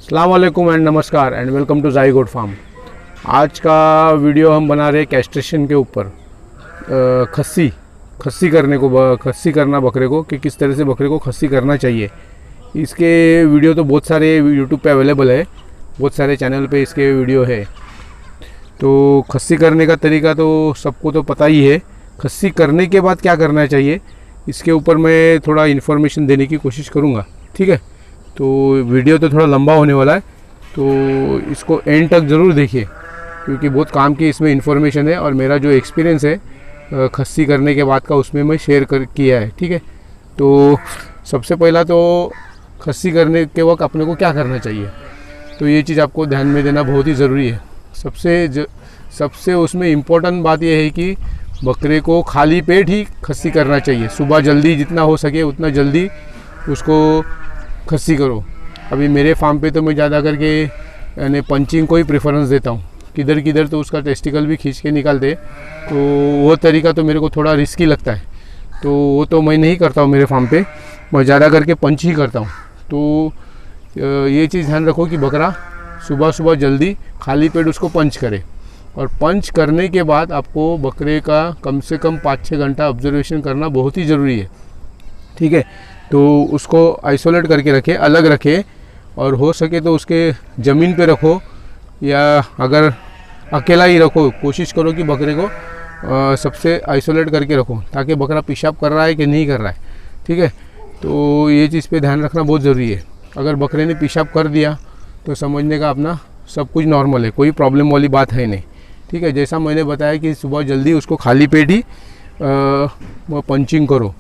अस्सलाम वालेकुम एंड नमस्कार एंड वेलकम टू जाई गोट फार्म। आज का वीडियो हम बना रहे कैस्ट्रेशन के ऊपर। खस्सी करना बकरे को कि किस तरह से बकरे को खस्सी करना चाहिए। इसके वीडियो तो बहुत सारे यूट्यूब पे अवेलेबल है, बहुत सारे चैनल पे इसके वीडियो है। तो खस्सी करने का तरीका तो सबको तो पता ही है। खस्सी करने के बाद क्या करना चाहिए इसके ऊपर मैं थोड़ा इन्फॉर्मेशन देने की कोशिश करूँगा, ठीक है। तो वीडियो तो थोड़ा लंबा होने वाला है, तो इसको एंड तक ज़रूर देखिए क्योंकि बहुत काम की इसमें इन्फॉर्मेशन है और मेरा जो एक्सपीरियंस है खस्सी करने के बाद का उसमें मैं शेयर किया है, ठीक है। तो सबसे पहला तो खस्सी करने के वक्त अपने को क्या करना चाहिए, तो ये चीज़ आपको ध्यान में देना बहुत ही ज़रूरी है। सबसे उसमें इम्पोर्टेंट बात यह है कि बकरे को खाली पेट ही खस्सी करना चाहिए। सुबह जल्दी जितना हो सके उतना जल्दी उसको खस्सी करो। अभी मेरे फार्म पे तो मैं ज़्यादा करके यानी पंचिंग को ही प्रेफरेंस देता हूँ। किधर तो उसका टेस्टिकल भी खींच के निकालते, तो वो तरीका तो मेरे को थोड़ा रिस्की लगता है, तो वो तो मैं नहीं करता हूँ। मेरे फार्म पे मैं ज़्यादा करके पंच ही करता हूँ। तो ये चीज़ ध्यान रखो कि बकरा सुबह जल्दी खाली पेट उसको पंच करे, और पंच करने के बाद आपको बकरे का कम से कम 5-6 घंटा ऑब्जर्वेशन करना बहुत ही ज़रूरी है, ठीक है। तो उसको आइसोलेट करके रखे, अलग रखे, और हो सके तो उसके ज़मीन पे रखो या अगर अकेला ही रखो, कोशिश करो कि बकरे को सबसे आइसोलेट करके रखो ताकि बकरा पेशाब कर रहा है कि नहीं कर रहा है, ठीक है। तो ये चीज़ पे ध्यान रखना बहुत ज़रूरी है। अगर बकरे ने पेशाब कर दिया तो समझने का अपना सब कुछ नॉर्मल है, कोई प्रॉब्लम वाली बात है नहीं, ठीक है। जैसा मैंने बताया कि सुबह जल्दी उसको खाली पेट ही पंचिंग करो।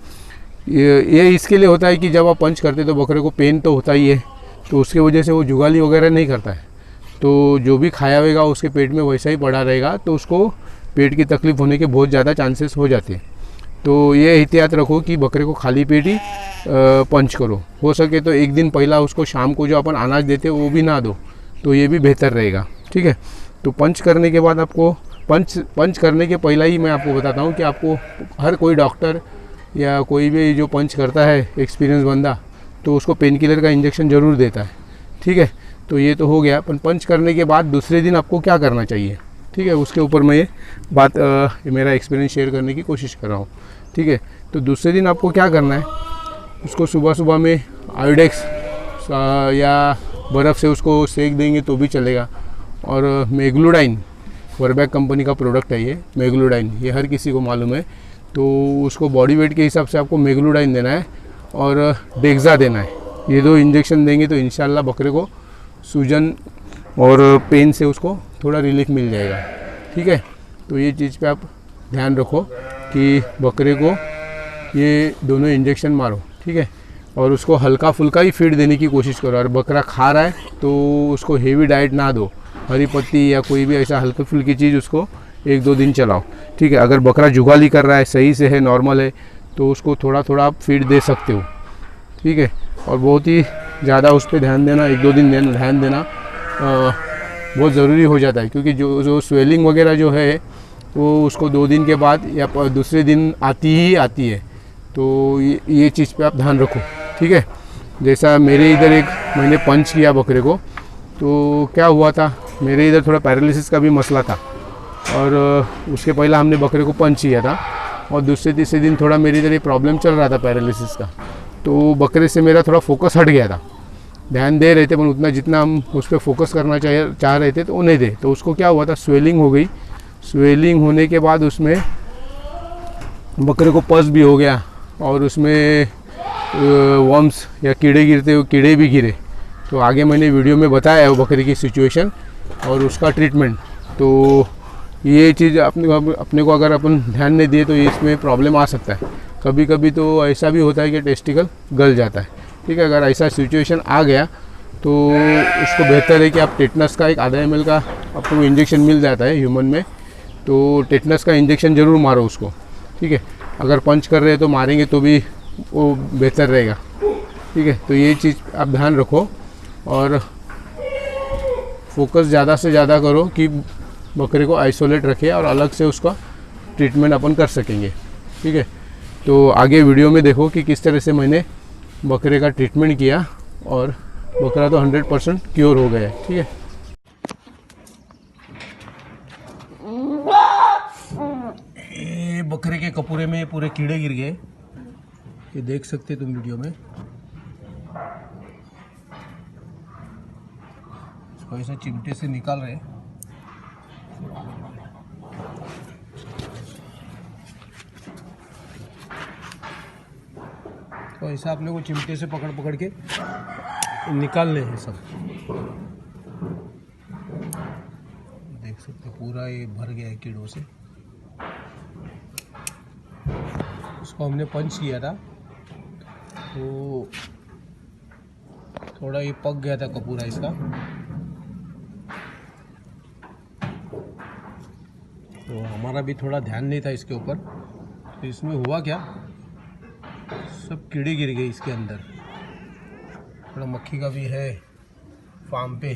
ये इसके लिए होता है कि जब आप पंच करते तो बकरे को पेन तो होता ही है, तो उसके वजह से वो जुगाली वगैरह नहीं करता है, तो जो भी खाया होगा उसके पेट में वैसा ही पड़ा रहेगा, तो उसको पेट की तकलीफ़ होने के बहुत ज़्यादा चांसेस हो जाते हैं। तो ये एहतियात रखो कि बकरे को खाली पेट ही पंच करो। हो सके तो एक दिन पहला उसको शाम को जो अपन अनाज देते वो भी ना दो, तो ये भी बेहतर रहेगा, ठीक है। तो पंच करने के बाद आपको पंच करने के पहला ही मैं आपको बताता हूँ कि आपको हर कोई डॉक्टर या कोई भी जो पंच करता है एक्सपीरियंस बंदा, तो उसको पेन किलर का इंजेक्शन ज़रूर देता है, ठीक है। तो ये तो हो गया। पर पंच करने के बाद दूसरे दिन आपको क्या करना चाहिए, ठीक है, उसके ऊपर मैं ये बात मेरा एक्सपीरियंस शेयर करने की कोशिश कर रहा हूँ, ठीक है। तो दूसरे दिन आपको क्या करना है, उसको सुबह में आयोडेक्स या बर्फ़ से उसको सेक देंगे तो भी चलेगा। और मेग्लूडाइन वर्बैक कंपनी का प्रोडक्ट है ये मेग्लूडाइन, ये हर किसी को मालूम है। तो उसको बॉडी वेट के हिसाब से आपको मेग्लूडाइन देना है और डेक्सा देना है। ये दो इंजेक्शन देंगे तो इंशाल्लाह बकरे को सूजन और पेन से उसको थोड़ा रिलीफ मिल जाएगा, ठीक है। तो ये चीज़ पे आप ध्यान रखो कि बकरे को ये दोनों इंजेक्शन मारो, ठीक है। और उसको हल्का फुल्का ही फीड देने की कोशिश करो। और बकरा खा रहा है तो उसको हेवी डाइट ना दो, हरी पत्ती या कोई भी ऐसा हल्की फुल्की चीज़ उसको 1-2 दिन चलाओ, ठीक है। अगर बकरा जुगाली कर रहा है, सही से है, नॉर्मल है, तो उसको थोड़ा आप फीड दे सकते हो, ठीक है। और बहुत ही ज़्यादा उस पर ध्यान देना, 1-2 दिन ध्यान देना बहुत ज़रूरी हो जाता है, क्योंकि जो स्वेलिंग वगैरह जो है वो उसको 2 दिन के बाद या दूसरे दिन आती है। तो ये चीज़ पे आप ध्यान रखो, ठीक है। जैसा मेरे इधर एक मैंने पंच किया बकरे को, तो क्या हुआ था, मेरे इधर थोड़ा पैरालिसिस का भी मसला था, और उसके पहला हमने बकरे को पंच किया था, और दूसरे-तीसरे दिन थोड़ा मेरे इधर ये प्रॉब्लम चल रहा था पैरालिसिस का, तो बकरे से मेरा थोड़ा फोकस हट गया था। ध्यान दे रहे थे पर उतना जितना हम उस पर फोकस करना चाह रहे थे तो वो नहीं थे। तो उसको क्या हुआ था, स्वेलिंग हो गई। स्वेलिंग होने के बाद उसमें बकरे को पस भी हो गया, और उसमें वर्म्स या कीड़े भी गिरे। तो आगे मैंने वीडियो में बताया है वो बकरे की सिचुएशन और उसका ट्रीटमेंट। तो ये चीज़ अपने को अगर अपन ध्यान नहीं दिए तो इसमें प्रॉब्लम आ सकता है। कभी कभी तो ऐसा भी होता है कि टेस्टिकल गल जाता है, ठीक है। अगर ऐसा सिचुएशन आ गया तो उसको बेहतर है कि आप टेटनस का एक आधा ml का आपको इंजेक्शन मिल जाता है ह्यूमन में, तो टेटनस का इंजेक्शन ज़रूर मारो उसको, ठीक है। अगर पंच कर रहे हैं तो मारेंगे तो भी वो बेहतर रहेगा, ठीक है। तो ये चीज़ आप ध्यान रखो और फोकस ज़्यादा से ज़्यादा करो कि बकरे को आइसोलेट रखे और अलग से उसका ट्रीटमेंट अपन कर सकेंगे, ठीक है। तो आगे वीडियो में देखो कि किस तरह से मैंने बकरे का ट्रीटमेंट किया और बकरा तो 100% क्योर हो गया है। ठीक है, ये बकरे के कपूरे में पूरे कीड़े गिर गए, ये देख सकते तुम वीडियो में। इसको ऐसा चिमटे से निकाल रहे हैं। तो ऐसा अपने को चिमटे से पकड़ पकड़ के निकालने हैं सब। देख सकते पूरा ये भर गया है कीड़ों से। उसको हमने पंच किया था तो थोड़ा ये पक गया था कपूरा इसका। तो हमारा भी थोड़ा ध्यान नहीं था इसके ऊपर। तो इसमें हुआ क्या, सब कीड़े गिर गए इसके अंदर। थोड़ा मक्खी का भी है फार्म पे,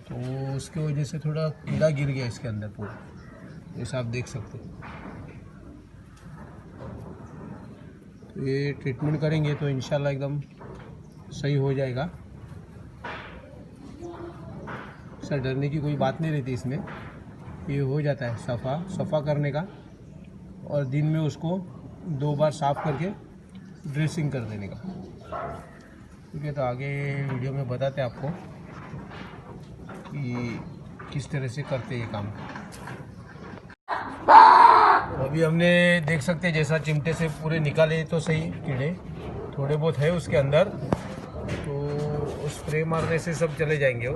तो उसके वजह से थोड़ा कीड़ा गिर गया इसके अंदर पूरा, जैसा आप देख सकते हैं। तो ये ट्रीटमेंट करेंगे तो इंशाल्लाह एकदम सही हो जाएगा। सर डरने की कोई बात नहीं रहती इसमें, ये हो जाता है सफ़ा करने का, और दिन में उसको 2 बार साफ़ करके ड्रेसिंग कर देने का। ठीक है, तो आगे वीडियो में बताते हैं आपको कि किस तरह से करते ये काम। अभी हमने देख सकते हैं जैसा चिमटे से पूरे निकाले तो सही, कीड़े थोड़े बहुत है उसके अंदर, तो स्प्रे मारने से सब चले जाएंगे वो।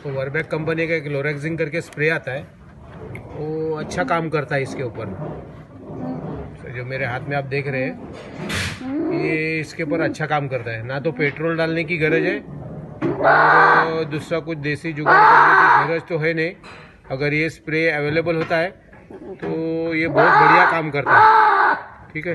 तो वर्बैक कंपनी का एक लोरेक्सिन करके स्प्रे आता है, वो अच्छा काम करता है इसके ऊपर। तो जो मेरे हाथ में आप देख रहे हैं ये इसके ऊपर अच्छा काम करता है। ना तो पेट्रोल डालने की गरज है और दूसरा कुछ देसी जुगाड़ करने की गरज तो है नहीं। अगर ये स्प्रे अवेलेबल होता है तो ये बहुत बढ़िया काम करता है। ठीक है,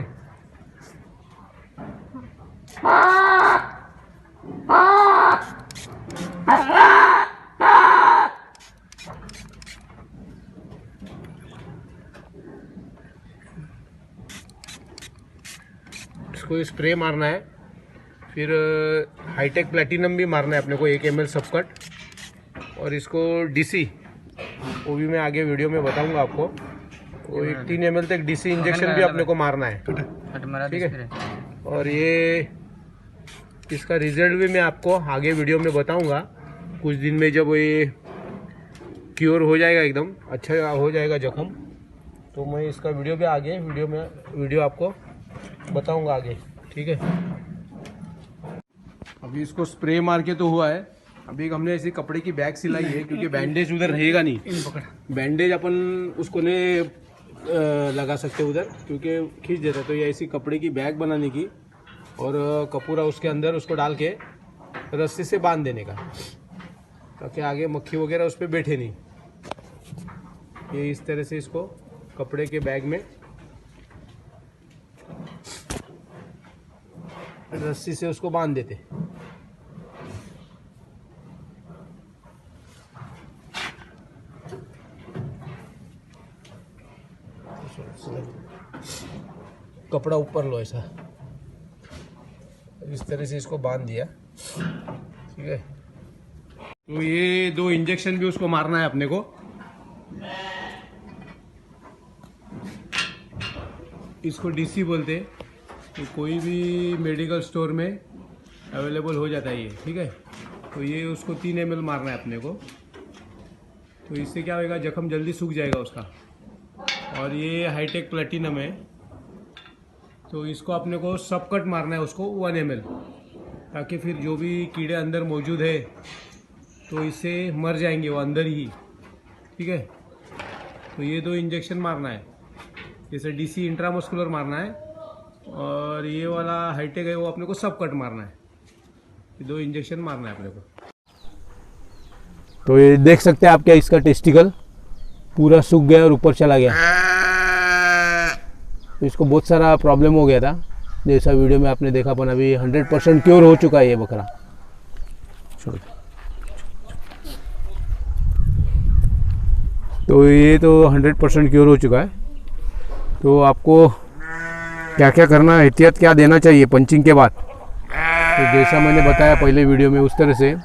इसको स्प्रे मारना है, फिर हाईटेक प्लैटिनम भी मारना है अपने को 1 ml सबकट, और इसको डीसी वो भी मैं आगे वीडियो में बताऊंगा आपको। वो 3 ml तक डीसी इंजेक्शन भी अपने को मारना है। ठीक है, और ये इसका रिजल्ट भी मैं आपको आगे वीडियो में बताऊंगा। कुछ दिन में जब ये क्योर हो जाएगा, एकदम अच्छा हो जाएगा जख्म, तो मैं इसका वीडियो भी आगे वीडियो आपको बताऊंगा आगे। ठीक है, अभी इसको स्प्रे मार के तो हुआ है। अभी हमने ऐसी कपड़े की बैग सिलाई है, क्योंकि बैंडेज उधर रहेगा नहीं। बैंडेज अपन उसको नहीं लगा सकते उधर, क्योंकि खींच देता। तो ये ऐसी कपड़े की बैग बनाने की, और कपूरा उसके अंदर उसको डाल के रस्सी से बांध देने का, ताकि आगे मक्खी वगैरह उस पर बैठे नहीं। ये इस तरह से इसको कपड़े के बैग में रस्सी से उसको बांध देते। कपड़ा ऊपर लो, ऐसा इस तरह से इसको बांध दिया। ठीक है, तो ये 2 इंजेक्शन भी उसको मारना है अपने को। इसको डीसी बोलते हैं। तो कोई भी मेडिकल स्टोर में अवेलेबल हो जाता है ये। ठीक है, तो ये उसको 3 ml मारना है अपने को। तो इससे क्या होगा, जख्म जल्दी सूख जाएगा उसका। और ये हाईटेक प्लैटिनम है, तो इसको अपने को सबकट मारना है उसको 1 ml, ताकि फिर जो भी कीड़े अंदर मौजूद है तो इससे मर जाएंगे वो अंदर ही। ठीक है, तो ये 2 इंजेक्शन मारना है, जैसे डीसी इंट्रामस्कुलर मारना है, और ये वाला हाईटेक है वो अपने को सबकट मारना है। ये 2 इंजेक्शन मारना है अपने को। तो ये देख सकते हैं आप, क्या इसका टेस्टिकल पूरा सूख गया और ऊपर चला गया। तो इसको बहुत सारा प्रॉब्लम हो गया था, जैसा वीडियो में आपने देखा। अपन अभी 100% क्योर हो चुका है ये बकरा। तो ये तो 100% क्योर हो चुका है। तो आपको क्या क्या करना है, एहतियात क्या देना चाहिए पंचिंग के बाद। तो जैसा मैंने बताया पहले वीडियो में, उस तरह से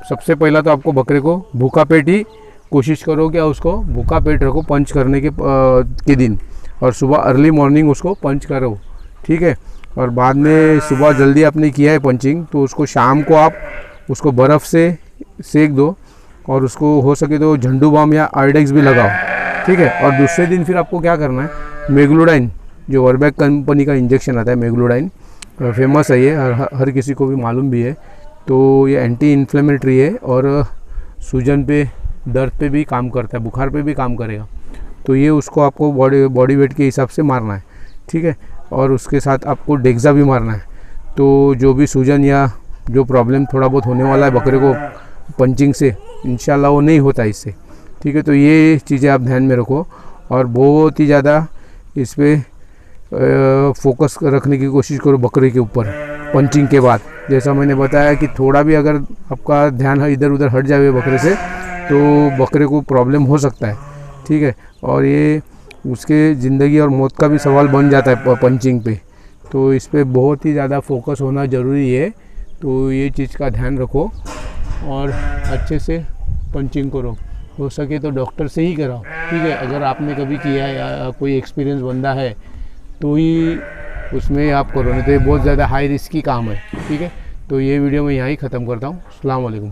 सबसे पहला तो आपको बकरे को भूखा पेट ही कोशिश करो क्या उसको भूखा पेट रखो पंच करने के दिन, और सुबह अर्ली मॉर्निंग उसको पंच करो, ठीक है। और बाद में सुबह जल्दी आपने किया है पंचिंग तो उसको शाम को आप उसको बर्फ़ से सेक दो, और उसको हो सके तो झंडू बाम या आयोडेक्स भी लगाओ, ठीक है। और दूसरे दिन फिर आपको क्या करना है, मेगलोडाइन जो वर्बैक कंपनी का इंजेक्शन आता है, मेगलोडाइन फेमस है ये, हर किसी को भी मालूम भी है। तो ये एंटी इन्फ्लेमेटरी है और सूजन पे, दर्द पे भी काम करता है, बुखार पे भी काम करेगा। तो ये उसको आपको बॉडी वेट के हिसाब से मारना है, ठीक है। और उसके साथ आपको डेक्सा भी मारना है। तो जो भी सूजन या जो प्रॉब्लम थोड़ा बहुत होने वाला है बकरे को पंचिंग से, इंशाल्लाह वो नहीं होता इससे, ठीक है। तो ये चीज़ें आप ध्यान में रखो और बहुत ही ज़्यादा इस पर फोकस रखने की कोशिश करो बकरे के ऊपर पंचिंग के बाद। जैसा मैंने बताया कि थोड़ा भी अगर आपका ध्यान इधर उधर हट जाए बकरे से तो बकरे को प्रॉब्लम हो सकता है, ठीक है। और ये उसके ज़िंदगी और मौत का भी सवाल बन जाता है पंचिंग पे। तो इस पे बहुत ही ज़्यादा फोकस होना ज़रूरी है। तो ये चीज़ का ध्यान रखो और अच्छे से पंचिंग करो, हो सके तो डॉक्टर से ही कराओ, ठीक है। अगर आपने कभी किया है या कोई एक्सपीरियंस बंदा है तो ही उसमें आप करो, नहीं तो ये बहुत ज़्यादा हाई रिस्की काम है, ठीक है। तो ये वीडियो मैं यहाँ ही ख़त्म करता हूँ। अस्सलाम वालेकुम।